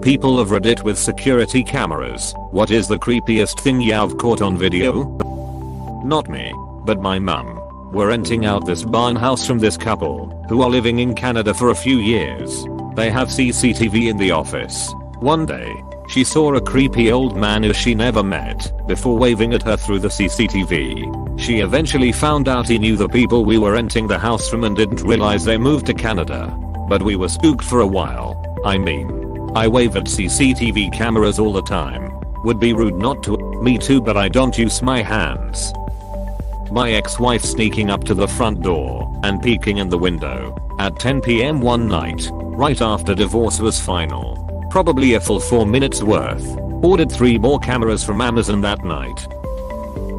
people of Reddit with security cameras, what is the creepiest thing you've caught on video? Not me, but my mum. We're renting out this barn house from this couple, who are living in Canada for a few years. They have CCTV in the office. One day, she saw a creepy old man who she never met, before waving at her through the CCTV. She eventually found out he knew the people we were renting the house from and didn't realize they moved to Canada. But we were spooked for a while. I mean, I wave at CCTV cameras all the time. Would be rude not to. Me too, but I don't use my hands. My ex-wife sneaking up to the front door and peeking in the window at 10 PM one night, right after divorce was final. Probably a full 4 minutes worth. Ordered 3 more cameras from Amazon that night.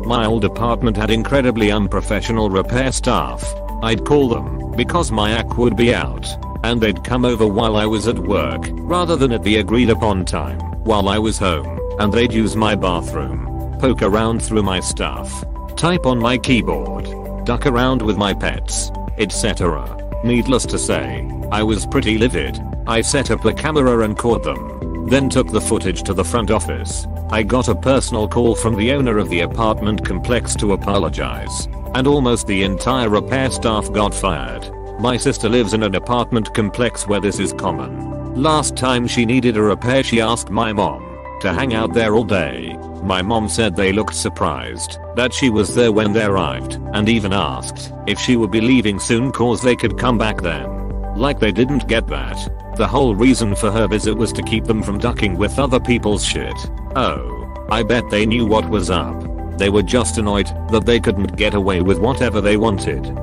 My old apartment had incredibly unprofessional repair staff. I'd call them because my AC would be out, and they'd come over while I was at work rather than at the agreed upon time while I was home, and they'd use my bathroom, poke around through my stuff, type on my keyboard, duck around with my pets, etc. Needless to say, I was pretty livid. I set up a camera and caught them, then took the footage to the front office. I got a personal call from the owner of the apartment complex to apologize, and almost the entire repair staff got fired. My sister lives in an apartment complex where this is common. Last time she needed a repair, she asked my mom to hang out there all day. My mom said they looked surprised that she was there when they arrived, and even asked if she would be leaving soon cause they could come back then. Like they didn't get that. The whole reason for her visit was to keep them from ducking with other people's shit. Oh, I bet they knew what was up. They were just annoyed that they couldn't get away with whatever they wanted.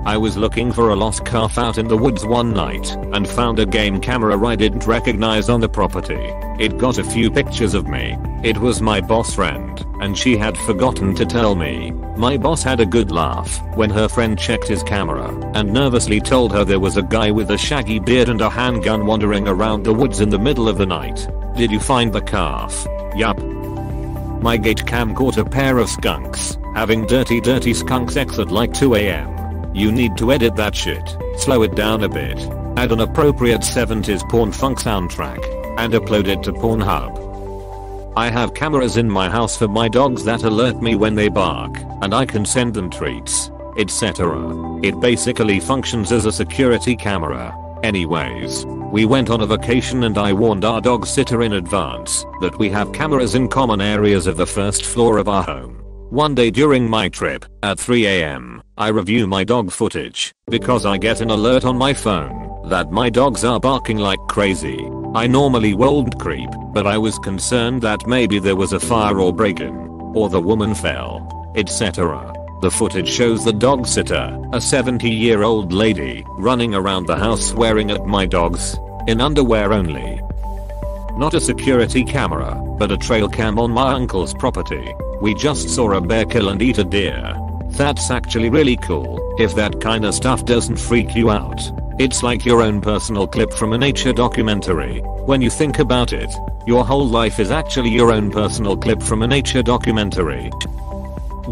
I was looking for a lost calf out in the woods one night and found a game camera I didn't recognize on the property. It got a few pictures of me. It was my boss friend, and she had forgotten to tell me. My boss had a good laugh when her friend checked his camera and nervously told her there was a guy with a shaggy beard and a handgun wandering around the woods in the middle of the night. Did you find the calf? Yup. My gate cam caught a pair of skunks having dirty skunk sex at like 2 AM. You need to edit that shit, slow it down a bit, add an appropriate 70s porn funk soundtrack, and upload it to Pornhub. I have cameras in my house for my dogs that alert me when they bark, and I can send them treats, etc. It basically functions as a security camera. Anyways, we went on a vacation and I warned our dog sitter in advance that we have cameras in common areas of the first floor of our home. One day during my trip, at 3 AM, I review my dog footage because I get an alert on my phone that my dogs are barking like crazy. I normally won't creep, but I was concerned that maybe there was a fire or break-in, or the woman fell, etc. The footage shows the dog sitter, a 70-year-old lady, running around the house swearing at my dogs, in underwear only. Not a security camera, but a trail cam on my uncle's property. We just saw a bear kill and eat a deer. That's actually really cool, if that kinda stuff doesn't freak you out. It's like your own personal clip from a nature documentary. When you think about it, your whole life is actually your own personal clip from a nature documentary.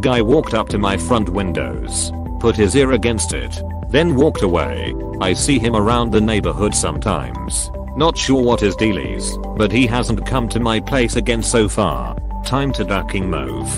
Guy walked up to my front windows, put his ear against it, then walked away. I see him around the neighborhood sometimes. Not sure what his deal is, but he hasn't come to my place again so far. Time to ducking move.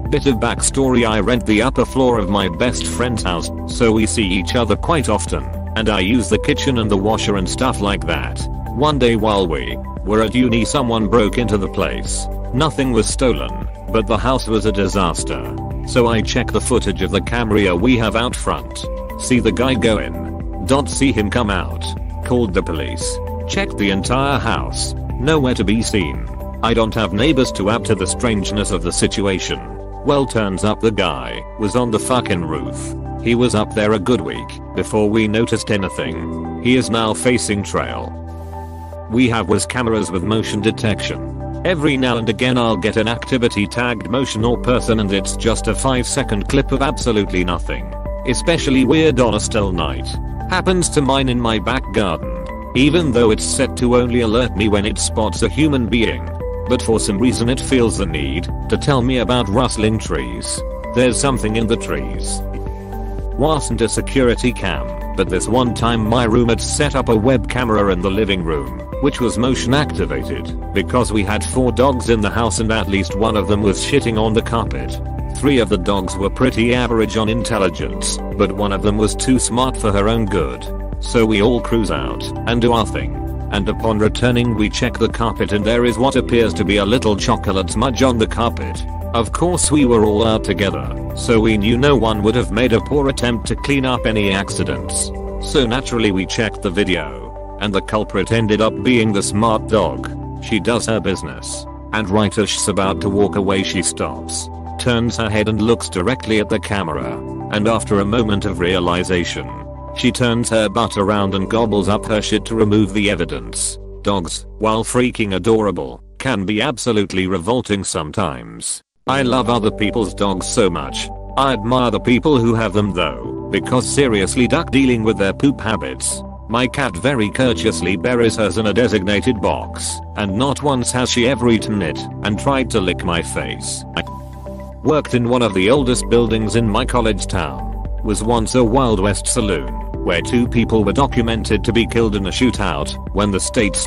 Bit of backstory: I rent the upper floor of my best friend's house, so we see each other quite often, and I use the kitchen and the washer and stuff like that. One day while we were at uni, someone broke into the place. Nothing was stolen, but the house was a disaster. So I check the footage of the camera we have out front. See the guy go in. Don't see him come out. Called the police. Checked the entire house. Nowhere to be seen. I don't have neighbors to add to the strangeness of the situation. Well, turns up the guy was on the fucking roof. He was up there a good week before we noticed anything. He is now facing trail. We have was cameras with motion detection. Every now and again I'll get an activity tagged motion or person and it's just a 5-second clip of absolutely nothing. Especially weird on a still night. Happens to mine in my back garden. Even though it's set to only alert me when it spots a human being. But for some reason it feels the need to tell me about rustling trees. There's something in the trees. Wasn't a security cam, but this one time my roommate set up a web camera in the living room. which was motion activated because we had 4 dogs in the house and at least one of them was shitting on the carpet. 3 of the dogs were pretty average on intelligence, but one of them was too smart for her own good. So we all cruise out and do our thing. And upon returning we check the carpet and there is what appears to be a little chocolate smudge on the carpet. Of course we were all out together, so we knew no one would have made a poor attempt to clean up any accidents. So naturally we checked the video, and the culprit ended up being the smart dog. She does her business, and right as she's about to walk away she stops, turns her head and looks directly at the camera, and after a moment of realization, she turns her butt around and gobbles up her shit to remove the evidence. Dogs, while freaking adorable, can be absolutely revolting sometimes. I love other people's dogs so much. I admire the people who have them though, because seriously duck dealing with their poop habits. My cat very courteously buries hers in a designated box, and not once has she ever eaten it and tried to lick my face. I worked in one of the oldest buildings in my college town. Was once a Wild West saloon, where 2 people were documented to be killed in a shootout when the state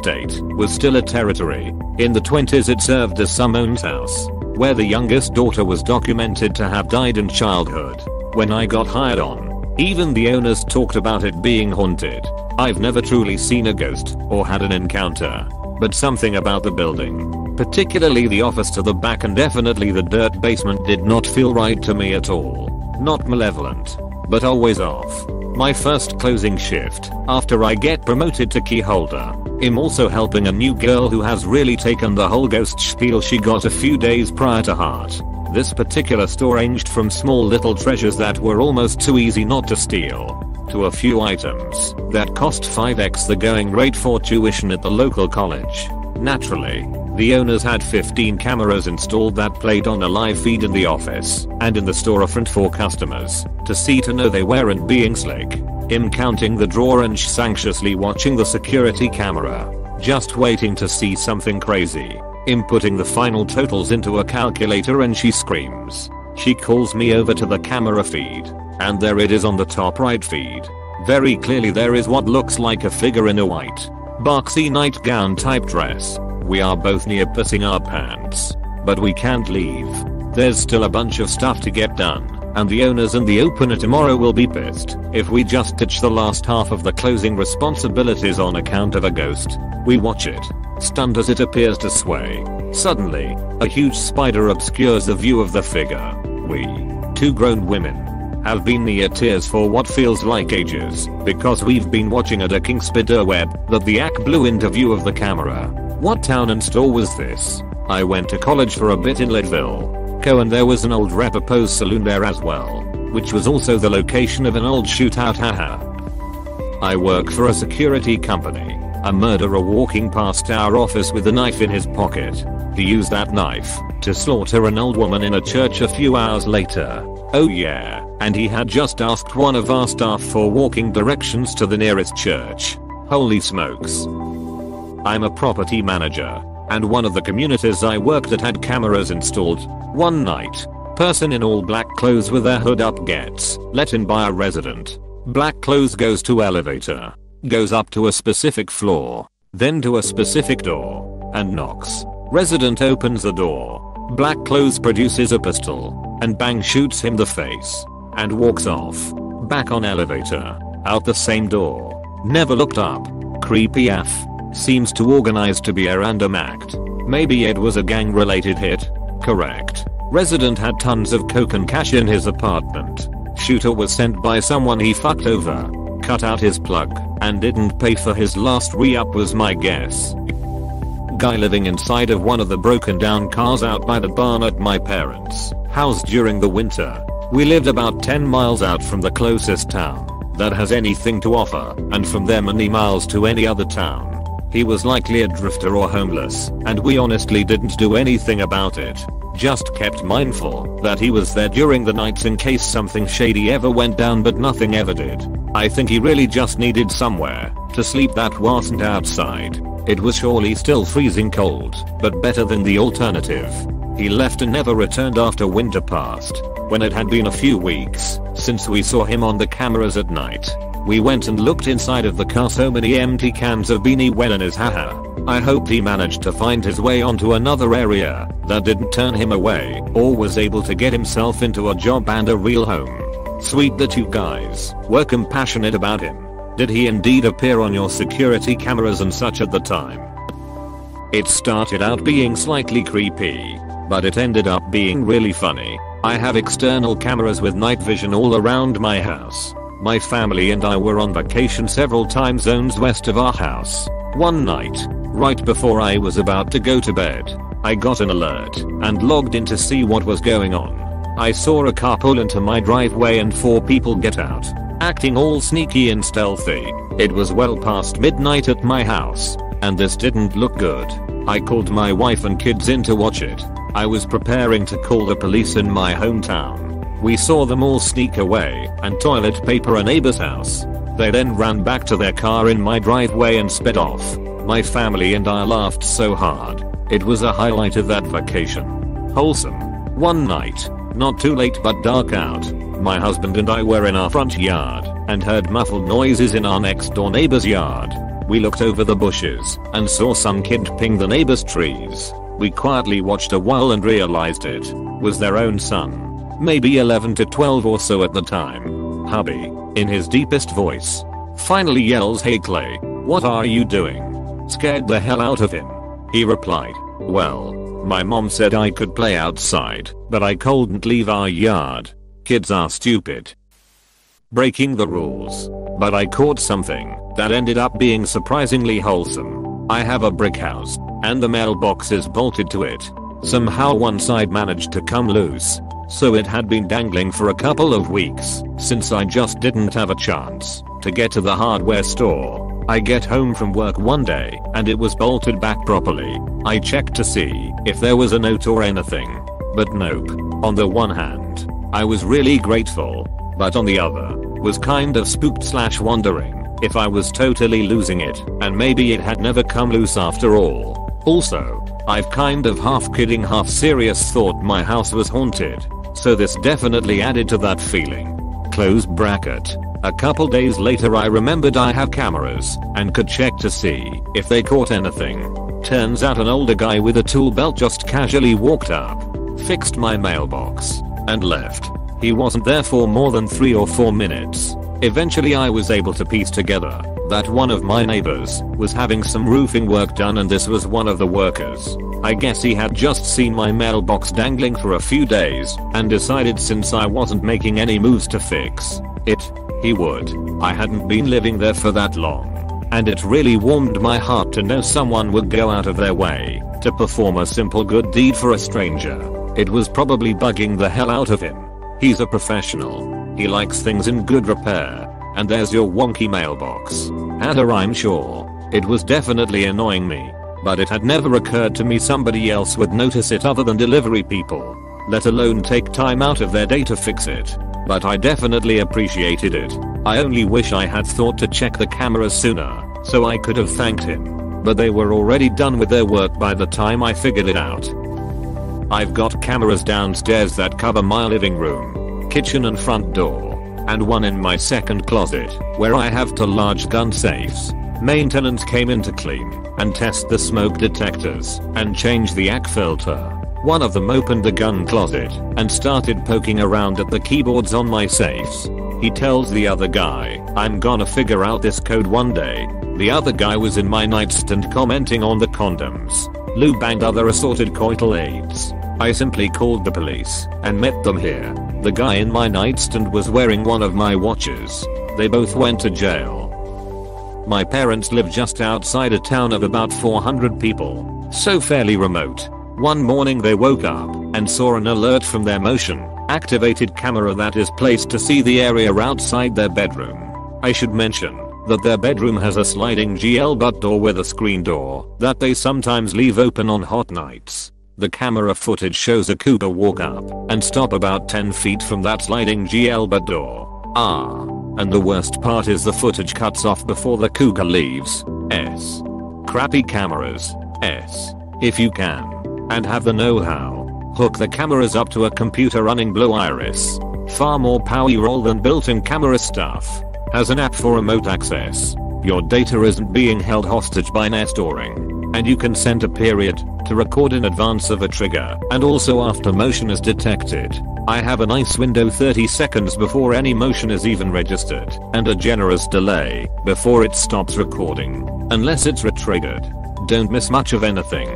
was still a territory. In the 20s it served as someone's house, where the youngest daughter was documented to have died in childhood. When I got hired on, even the owners talked about it being haunted. I've never truly seen a ghost or had an encounter, but something about the building, particularly the office to the back and definitely the dirt basement, did not feel right to me at all. Not malevolent, but always off. My first closing shift, after I get promoted to key holder, I'm also helping a new girl who has really taken the whole ghost spiel she got a few days prior to heart. This particular store ranged from small little treasures that were almost too easy not to steal, to a few items that cost 5x the going rate for tuition at the local college. Naturally, the owners had 15 cameras installed that played on a live feed in the office and in the storefront for customers to see to know they weren't being slick. Him counting the drawer and she's anxiously watching the security camera, just waiting to see something crazy. Him putting the final totals into a calculator and she screams. She calls me over to the camera feed, and there it is on the top right feed. Very clearly there is what looks like a figure in a white, boxy nightgown type dress. We are both near pissing our pants, but we can't leave. There's still a bunch of stuff to get done, and the owners and the opener tomorrow will be pissed if we just ditch the last half of the closing responsibilities on account of a ghost. We watch it, stunned as it appears to sway. Suddenly, a huge spider obscures the view of the figure. We, 2 grown women, have been near tears for what feels like ages because we've been watching a decking spider web that the act blew into view of the camera. What town and store was this? I went to college for a bit in Leadville, and there was an old rSlashBox saloon there as well, which was also the location of an old shootout. Haha. I work for a security company. A murderer walking past our office with a knife in his pocket. He used that knife to slaughter an old woman in a church a few hours later. Oh yeah, and he had just asked one of our staff for walking directions to the nearest church. Holy smokes. I'm a property manager, and one of the communities I worked at had cameras installed. One night, person in all black clothes with their hood up gets let in by a resident. Black clothes goes to elevator, goes up to a specific floor, then to a specific door, and knocks. Resident opens the door. Black clothes produces a pistol, and bang shoots him the face, and walks off. Back on elevator, out the same door. Never looked up. Creepy AF. Seems too organized to be a random act. Maybe it was a gang related hit. Correct. Resident had tons of coke and cash in his apartment. Shooter was sent by someone he fucked over, cut out his plug, and didn't pay for his last re-up was my guess. Guy living inside of one of the broken down cars out by the barn at my parents' house during the winter. We lived about 10 miles out from the closest town that has anything to offer, and from there many miles to any other town. He was likely a drifter or homeless, and we honestly didn't do anything about it. Just kept mindful that he was there during the nights in case something shady ever went down, but nothing ever did. I think he really just needed somewhere to sleep that wasn't outside. It was surely still freezing cold, but better than the alternative. He left and never returned after winter passed. When it had been a few weeks since we saw him on the cameras at night, we went and looked inside of the car. So many empty cans of Beanie well in his haha. I hoped he managed to find his way onto another area that didn't turn him away, or was able to get himself into a job and a real home. Sweet that you guys were compassionate about him. Did he indeed appear on your security cameras and such at the time? It started out being slightly creepy, but it ended up being really funny. I have external cameras with night vision all around my house. My family and I were on vacation several time zones west of our house. One night, right before I was about to go to bed, I got an alert and logged in to see what was going on. I saw a car pull into my driveway and 4 people get out, acting all sneaky and stealthy. It was well past midnight at my house, and this didn't look good. I called my wife and kids in to watch it. I was preparing to call the police in my hometown. We saw them all sneak away and toilet paper a neighbor's house. They then ran back to their car in my driveway and sped off. My family and I laughed so hard. It was a highlight of that vacation. Wholesome. One night, not too late but dark out, my husband and I were in our front yard and heard muffled noises in our next door neighbor's yard. We looked over the bushes and saw some kid ping the neighbor's trees. We quietly watched a while and realized it was their own son. Maybe 11 to 12 or so at the time. Hubby, in his deepest voice, finally yells, "Hey Clay, what are you doing?" Scared the hell out of him. He replied, "Well, my mom said I could play outside, but I couldn't leave our yard. Kids are stupid." Breaking the rules. But I caught something that ended up being surprisingly wholesome. I have a brick house, and the mailbox is bolted to it. Somehow one side managed to come loose, so it had been dangling for a couple of weeks since I just didn't have a chance to get to the hardware store. I get home from work one day and it was bolted back properly. I checked to see if there was a note or anything, but nope. On the one hand, I was really grateful, but on the other, was kind of spooked / wondering if I was totally losing it and maybe it had never come loose after all. Also, I've kind of half kidding half serious thought my house was haunted, so this definitely added to that feeling. Close bracket. A couple days later I remembered I have cameras and could check to see if they caught anything. Turns out an older guy with a tool belt just casually walked up, fixed my mailbox, and left. He wasn't there for more than 3 or 4 minutes. Eventually I was able to piece together that one of my neighbors was having some roofing work done and this was one of the workers. I guess he had just seen my mailbox dangling for a few days and decided since I wasn't making any moves to fix it, he would. I hadn't been living there for that long, and it really warmed my heart to know someone would go out of their way to perform a simple good deed for a stranger. It was probably bugging the hell out of him. He's a professional. He likes things in good repair. And there's your wonky mailbox. I'm sure. It was definitely annoying me. But it had never occurred to me somebody else would notice it other than delivery people, let alone take time out of their day to fix it. But I definitely appreciated it. I only wish I had thought to check the cameras sooner, so I could have thanked him. But they were already done with their work by the time I figured it out. I've got cameras downstairs that cover my living room, kitchen and front door, and one in my second closet, where I have 2 large gun safes. Maintenance came in to clean and test the smoke detectors and change the ACK filter. One of them opened the gun closet and started poking around at the keyboards on my safes. He tells the other guy, "I'm gonna figure out this code one day." The other guy was in my nightstand commenting on the condoms, lube and other assorted coital aids. I simply called the police and met them here. The guy in my nightstand was wearing one of my watches. They both went to jail. My parents live just outside a town of about 400 people, so fairly remote. One morning they woke up and saw an alert from their motion activated camera that is placed to see the area outside their bedroom. I should mention that their bedroom has a sliding GL butt door with a screen door that they sometimes leave open on hot nights. The camera footage shows a cougar walk up and stop about 10 feet from that sliding GL butt door. And the worst part is the footage cuts off before the cougar leaves. Crappy cameras. If you can and have the know-how, Hook the cameras up to a computer running Blue Iris. Far more powerful than built-in camera stuff. Has an app for remote access. Your data isn't being held hostage by net storing. And you can set a period to record in advance of a trigger and also after motion is detected. I have a nice window 30 seconds before any motion is even registered and a generous delay before it stops recording unless it's retriggered. Don't miss much of anything.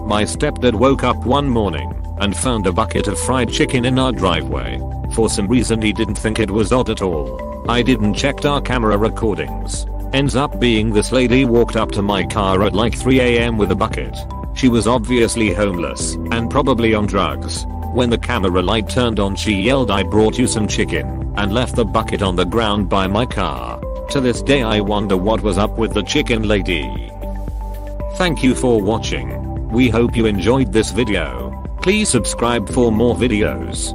My stepdad woke up one morning and found a bucket of fried chicken in our driveway. For some reason he didn't think it was odd at all. I didn't check our camera recordings. Ends up being this lady walked up to my car at like 3 AM with a bucket. She was obviously homeless and probably on drugs. When the camera light turned on she yelled, "I brought you some chicken," and left the bucket on the ground by my car. To this day I wonder what was up with the chicken lady. Thank you for watching. We hope you enjoyed this video. Please subscribe for more videos.